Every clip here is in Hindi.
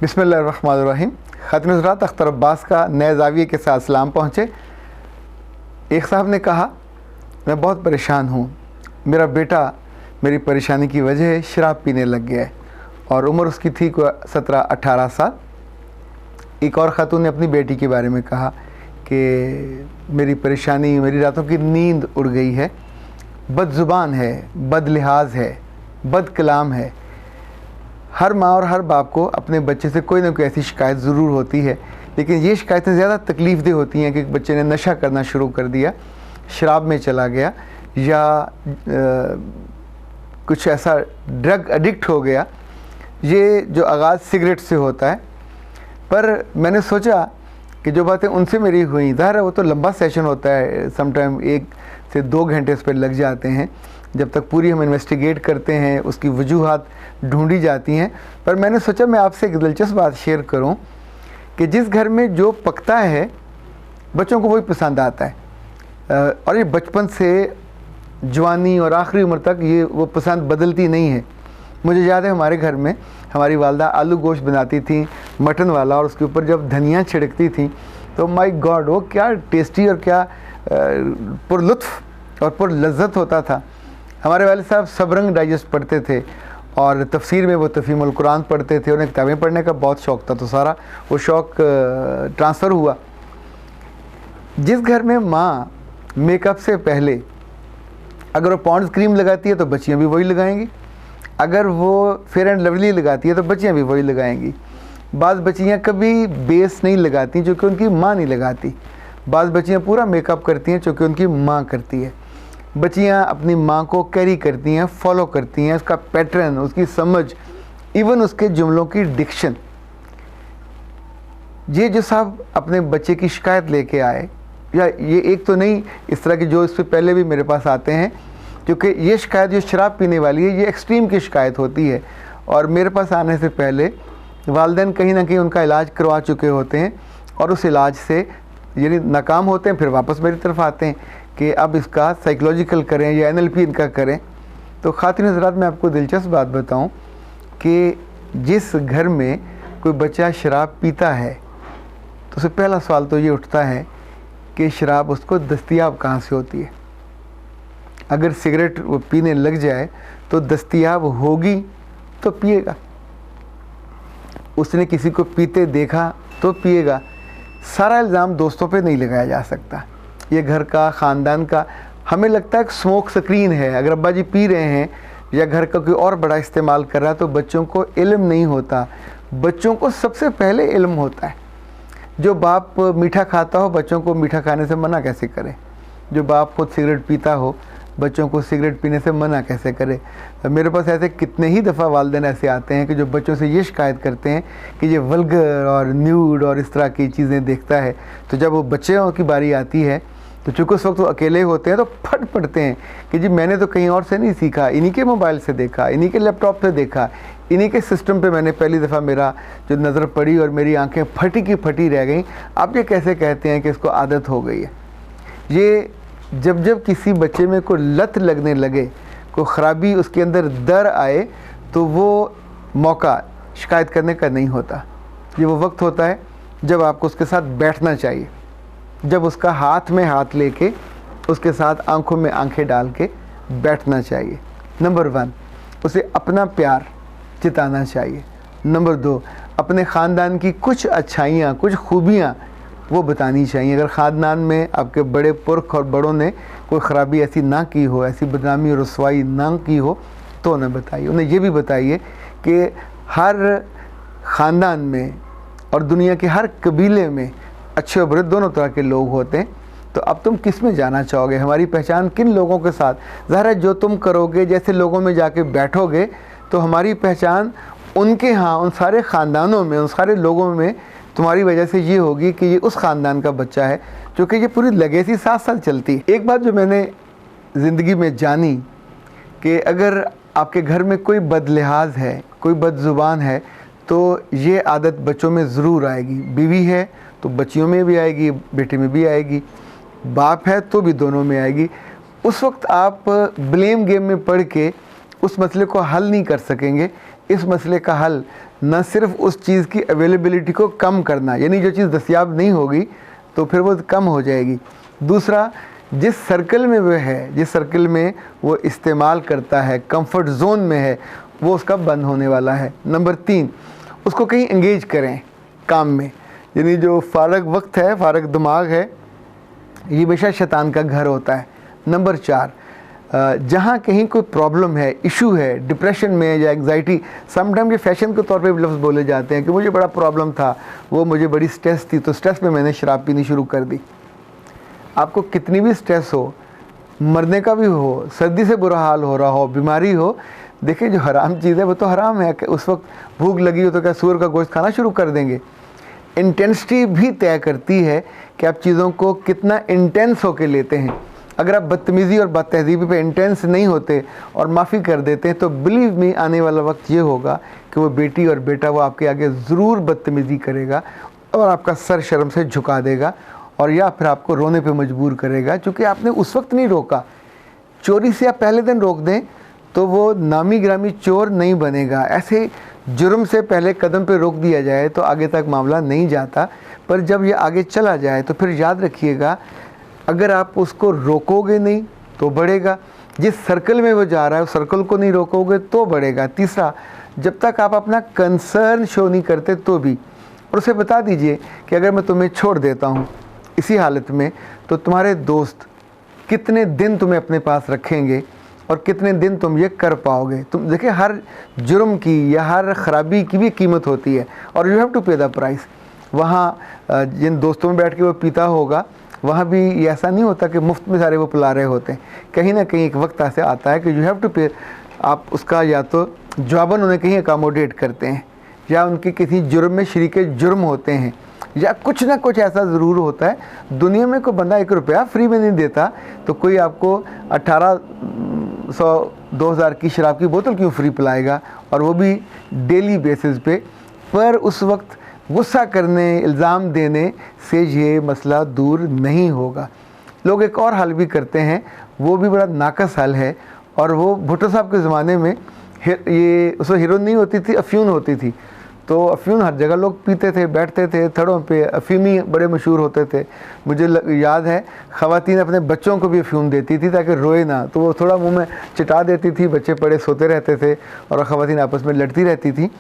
बिस्मिल्लाहिर्रहमानिर्रहीम। ख़ातिन हज़रात, अख्तर अब्बास का नए ज़ाविये के साथ सलाम पहुँचे। एक साहब ने कहा, मैं बहुत परेशान हूँ, मेरा बेटा मेरी परेशानी की वजह शराब पीने लग गया है और उम्र उसकी थी 17-18 साल। एक और ख़ातून ने अपनी बेटी के बारे में कहा कि मेरी परेशानी, मेरी रातों की नींद उड़ गई है, बदज़ुबान है, बद लिहाज है, बद कलाम है। हर माँ और हर बाप को अपने बच्चे से कोई ना कोई ऐसी शिकायत ज़रूर होती है, लेकिन ये शिकायतें ज़्यादा तकलीफ़देह होती हैं कि बच्चे ने नशा करना शुरू कर दिया, शराब में चला गया या कुछ ऐसा ड्रग एडिक्ट हो गया। ये जो आगाज़ सिगरेट से होता है। पर मैंने सोचा कि जो बातें उनसे मेरी हुई, ज़ाहिर है वो तो लंबा सेशन होता है, समटाइम 1 से 2 घंटे इस पर लग जाते हैं, जब तक पूरी हम इन्वेस्टिगेट करते हैं, उसकी वजूहात ढूंढी जाती हैं। पर मैंने सोचा मैं आपसे एक दिलचस्प बात शेयर करूं कि जिस घर में जो पकता है बच्चों को वही पसंद आता है, और ये बचपन से जवानी और आखिरी उम्र तक ये वो पसंद बदलती नहीं है। मुझे याद है हमारे घर में हमारी वालदा आलू गोश्त बनाती थी, मटन वाला, और उसके ऊपर जब धनिया छिड़कती थी तो माय गॉड, वो क्या टेस्टी और क्या पुरलुत्फ़ और पुरलज़्ज़त होता था। हमारे वाले साहब सबरंग डाइजेस्ट पढ़ते थे और तफसीर में वो तफ़हीमुल कुरान पढ़ते थे। उन्हें किताबें पढ़ने का बहुत शौक़ था, तो सारा वो शौक़ ट्रांसफ़र हुआ। जिस घर में माँ मेकअप से पहले अगर वो पॉन्ड्स क्रीम लगाती है तो बच्चियाँ भी वही लगाएंगी, अगर वो फेयर एंड लवली लगाती है तो बच्चियाँ भी वही लगाएंगी। बाज़ बच्चियाँ कभी बेस नहीं लगाती जो कि उनकी माँ नहीं लगाती, बाज़ बच्चियाँ पूरा मेकअप करती हैं जो कि उनकी माँ करती है। बच्चियाँ अपनी माँ को कैरी करती हैं, फॉलो करती हैं, उसका पैटर्न, उसकी समझ, इवन उसके जुमलों की डिक्शन। ये जो साहब अपने बच्चे की शिकायत लेके आए, या ये एक तो नहीं, इस तरह की जो इससे पहले भी मेरे पास आते हैं, क्योंकि ये शिकायत जो शराब पीने वाली है ये एक्सट्रीम की शिकायत होती है, और मेरे पास आने से पहले वालिदैन कहीं ना कहीं उनका इलाज करवा चुके होते हैं और उस इलाज से यानी नाकाम होते हैं, फिर वापस मेरी तरफ आते हैं कि अब इसका साइकोलॉजिकल करें या NLP इनका करें। तो ख़ातिन हज़रात, मैं आपको दिलचस्प बात बताऊं कि जिस घर में कोई बच्चा शराब पीता है तो उससे पहला सवाल तो ये उठता है कि शराब उसको दस्तयाब कहाँ से होती है। अगर सिगरेट वो पीने लग जाए तो दस्तयाब होगी तो पिएगा, उसने किसी को पीते देखा तो पिएगा। सारा इल्ज़ाम दोस्तों पे नहीं लगाया जा सकता, ये घर का, ख़ानदान का। हमें लगता है कि स्मोक स्क्रीन है, अगर अब्बा जी पी रहे हैं या घर का कोई और बड़ा इस्तेमाल कर रहा है तो बच्चों को इल्म नहीं होता। बच्चों को सबसे पहले इल्म होता है। जो बाप मीठा खाता हो बच्चों को मीठा खाने से मना कैसे करे, जो बाप खुद सिगरेट पीता हो बच्चों को सिगरेट पीने से मना कैसे करे। मेरे पास ऐसे कितने ही दफ़ा वालिदैन ऐसे आते हैं कि जो बच्चों से ये शिकायत करते हैं कि ये वल्गर और न्यूड और इस तरह की चीज़ें देखता है। तो जब वो बच्चों की बारी आती है तो चूँकि उस वक्त वो अकेले होते हैं तो फट पड़ते हैं कि जी मैंने तो कहीं और से नहीं सीखा, इन्हीं के मोबाइल से देखा, इन्हीं के लैपटॉप से देखा, इन्हीं के सिस्टम पे मैंने पहली दफ़ा मेरा जो नज़र पड़ी और मेरी आंखें फटी की फटी रह गई। आप ये कैसे कहते हैं कि इसको आदत हो गई है। ये जब किसी बच्चे में कोई लत लगने लगे, कोई ख़राबी उसके अंदर दर आए, तो वो मौका शिकायत करने का नहीं होता। ये वो वक्त होता है जब आपको उसके साथ बैठना चाहिए, जब उसका हाथ में हाथ लेके उसके साथ आंखों में आंखें डाल के बैठना चाहिए। नंबर 1, उसे अपना प्यार जिताना चाहिए। नंबर 2, अपने ख़ानदान की कुछ अच्छाइयाँ, कुछ खूबियाँ वो बतानी चाहिए। अगर ख़ानदान में आपके बड़े पुरख और बड़ों ने कोई ख़राबी ऐसी ना की हो, ऐसी बदनामी और रसवाई ना की हो, तो उन्हें बताइए। उन्हें ये भी बताइए कि हर ख़ानदान में और दुनिया के हर कबीले में अच्छे और बुरे दोनों तरह के लोग होते हैं। तो अब तुम किस में जाना चाहोगे, हमारी पहचान किन लोगों के साथ। ज़ाहिर है जो तुम करोगे, जैसे लोगों में जाके बैठोगे तो हमारी पहचान उनके यहाँ, उन सारे ख़ानदानों में, उन सारे लोगों में तुम्हारी वजह से ये होगी कि ये उस ख़ानदान का बच्चा है, क्योंकि ये पूरी लेगेसी 7 साल चलती है। एक बात जो मैंने ज़िंदगी में जानी कि अगर आपके घर में कोई बदलिहाज है, कोई बदज़ुबान है, तो ये आदत बच्चों में ज़रूर आएगी। बीवी है तो बच्चियों में भी आएगी, बेटे में भी आएगी, बाप है तो भी दोनों में आएगी। उस वक्त आप ब्लेम गेम में पढ़ के उस मसले को हल नहीं कर सकेंगे इस मसले का हल न सिर्फ उस चीज़ की अवेलेबिलिटी को कम करना, यानी जो चीज़ दस्तयाब नहीं होगी तो फिर वो कम हो जाएगी। दूसरा, जिस सर्कल में वह है, जिस सर्कल में वो इस्तेमाल करता है, कंफर्ट जोन में है, वो उसका बंद होने वाला है। नंबर 3, उसको कहीं एंगेज करें काम में, यानी जो फारग वक्त है, फारग दिमाग है, ये हमेशा शैतान का घर होता है। नंबर 4, जहाँ कहीं कोई प्रॉब्लम है, इशू है, डिप्रेशन में या एंग्जाइटी, समटाइम ये फैशन के तौर पे भी लफ्ज़ बोले जाते हैं कि मुझे बड़ा प्रॉब्लम था, वो मुझे बड़ी स्ट्रेस थी, तो स्ट्रेस में मैंने शराब पीनी शुरू कर दी। आपको कितनी भी स्ट्रेस हो, मरने का भी हो, सर्दी से बुरा हाल हो रहा हो, बीमारी हो, देखिए जो हराम चीज़ है वो तो हराम है। कि उस वक्त भूख लगी हो तो क्या सूअर का गोश्त खाना शुरू कर देंगे? इंटेंसिटी भी तय करती है कि आप चीज़ों को कितना इंटेंस होके लेते हैं। अगर आप बदतमीज़ी और बदतहज़ीबी पे इंटेंस नहीं होते और माफ़ी कर देते हैं तो बिलीव मी, आने वाला वक्त ये होगा कि वो बेटी और बेटा वो आपके आगे ज़रूर बदतमीज़ी करेगा और आपका सर शर्म से झुका देगा, और या फिर आपको रोने पे मजबूर करेगा, क्योंकि आपने उस वक्त नहीं रोका। चोरी से आप पहले दिन रोक दें तो वो नामी ग्रामी चोर नहीं बनेगा। ऐसे जुर्म से पहले कदम पे रोक दिया जाए तो आगे तक मामला नहीं जाता, पर जब ये आगे चला जाए तो फिर याद रखिएगा, अगर आप उसको रोकोगे नहीं तो बढ़ेगा। जिस सर्कल में वो जा रहा है उस सर्कल को नहीं रोकोगे तो बढ़ेगा। तीसरा, जब तक आप अपना कंसर्न शो नहीं करते तो भी, और उसे बता दीजिए कि अगर मैं तुम्हें छोड़ देता हूँ इसी हालत में तो तुम्हारे दोस्त कितने दिन तुम्हें अपने पास रखेंगे और कितने दिन तुम ये कर पाओगे। तुम देखिए, हर जुर्म की या हर ख़राबी की भी कीमत होती है और यू हैव टू पे द प्राइस। वहाँ जिन दोस्तों में बैठ के वो पीता होगा, वहाँ भी ये ऐसा नहीं होता कि मुफ्त में सारे वो पिला रहे होते हैं। कहीं ना कहीं एक वक्त ऐसे आता है कि यू हैव टू पे। आप उसका या तो जवाबन उन्हें कहीं अकामोडेट करते हैं, या उनके किसी जुर्म में शरीके जुर्म होते हैं, या कुछ ना कुछ ऐसा ज़रूर होता है। दुनिया में कोई बंदा 1 रुपया फ्री में नहीं देता, तो कोई आपको 1800-2000 की शराब की बोतल क्यों फ्री पिलाएगा, और वो भी डेली बेसिस पे। पर उस वक्त गुस्सा करने, इल्ज़ाम देने से ये मसला दूर नहीं होगा। लोग एक और हल भी करते हैं, वो भी बड़ा नाकस हल है, और वो भुट्टो साहब के ज़माने में ये उसमें हीरोइन नहीं होती थी, अफ्यून होती थी। तो अफ्यून हर जगह लोग पीते थे, बैठते थे थड़ों पे, अफीमी बड़े मशहूर होते थे। मुझे याद है ख़वातीन अपने बच्चों को भी अफ्यून देती थी ताकि रोए ना, तो वो थोड़ा मुंह में चिटा देती थी, बच्चे पड़े सोते रहते थे और ख़वातीन आपस में लड़ती रहती थी।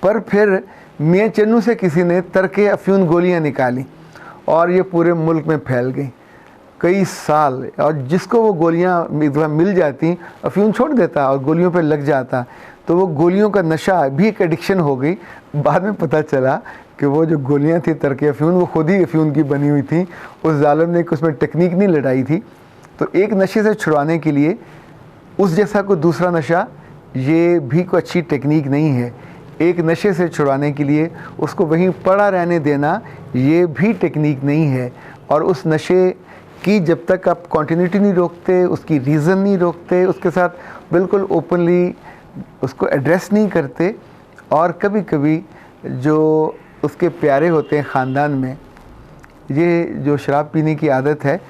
पर फिर मियाँ चन्नू से किसी ने तरके अफ्यून गोलियाँ निकाली और ये पूरे मुल्क में फैल गई कई साल, और जिसको वो गोलियाँ एक दफ़ा मिल जाती अफ्यून छोड़ देता और गोलियों पे लग जाता, तो वो गोलियों का नशा भी एक एडिक्शन हो गई। बाद में पता चला कि वो जो गोलियाँ थी तरके अफ्यून, वो खुद ही अफ्यून की बनी हुई थी। उस जालिम ने उसमें टेक्निक नहीं लड़ाई थी। तो एक नशे से छुड़ाने के लिए उस जैसा कोई दूसरा नशा, ये भी कोई अच्छी टेक्निक नहीं है। एक नशे से छुड़ाने के लिए उसको वहीं पड़ा रहने देना, ये भी टेक्निक नहीं है। और उस नशे की जब तक आप कंटिन्यूटी नहीं रोकते, उसकी रीज़न नहीं रोकते, उसके साथ बिल्कुल ओपनली उसको एड्रेस नहीं करते, और कभी कभी जो उसके प्यारे होते हैं ख़ानदान में, ये जो शराब पीने की आदत है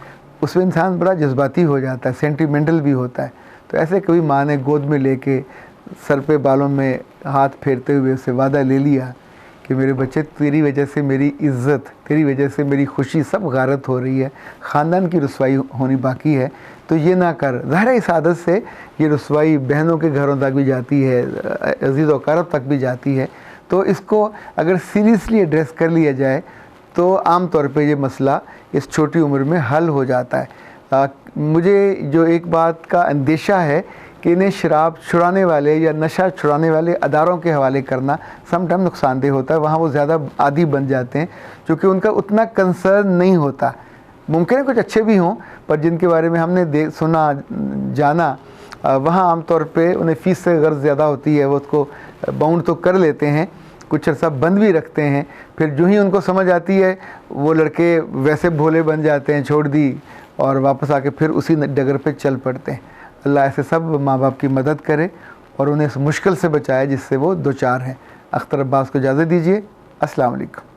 उसमें इंसान बड़ा जज्बाती हो जाता है, सेंटिमेंटल भी होता है। तो ऐसे कभी माँ ने गोद में लेके सर पे बालों में हाथ फेरते हुए उससे वादा ले लिया कि मेरे बच्चे, तेरी वजह से मेरी इज़्ज़त, तेरी वजह से मेरी खुशी सब गारत हो रही है, ख़ानदान की रुसवाई होनी बाकी है, तो ये ना कर। ज़ाहिर है इस आदत से ये रुसवाई बहनों के घरों तक भी जाती है, अज़ीज़ व अक़ारब तक भी जाती है। तो इसको अगर सीरियसली एड्रेस कर लिया जाए तो आम तौर पे ये मसला इस छोटी उम्र में हल हो जाता है। मुझे जो एक बात का अंदेशा है कि इन्हें शराब छुड़ाने वाले या नशा छुड़ाने वाले अदारों के हवाले करना समटाइम नुकसानदेह होता है। वहाँ वो ज़्यादा आदी बन जाते हैं क्योंकि उनका उतना कंसर्न नहीं होता। मुमकिन है कुछ अच्छे भी हों, पर जिनके बारे में हमने सुना जाना, वहाँ आमतौर पे उन्हें फ़ीस से गर्ज ज़्यादा होती है, वो उसको बाउंड तो कर लेते हैं, कुछ अर्सा बंद भी रखते हैं। फिर जो ही उनको समझ आती है वो लड़के वैसे भोले बन जाते हैं, छोड़ दी, और वापस आके फिर उसी डगर पे चल पड़ते हैं। अल्लाह ऐसे सब माँ बाप की मदद करे और उन्हें इस मुश्किल से बचाए जिससे वो दो चार हैं। अख्तर अब्बास को इजाज़त दीजिए। अस्सलाम वालेकुम।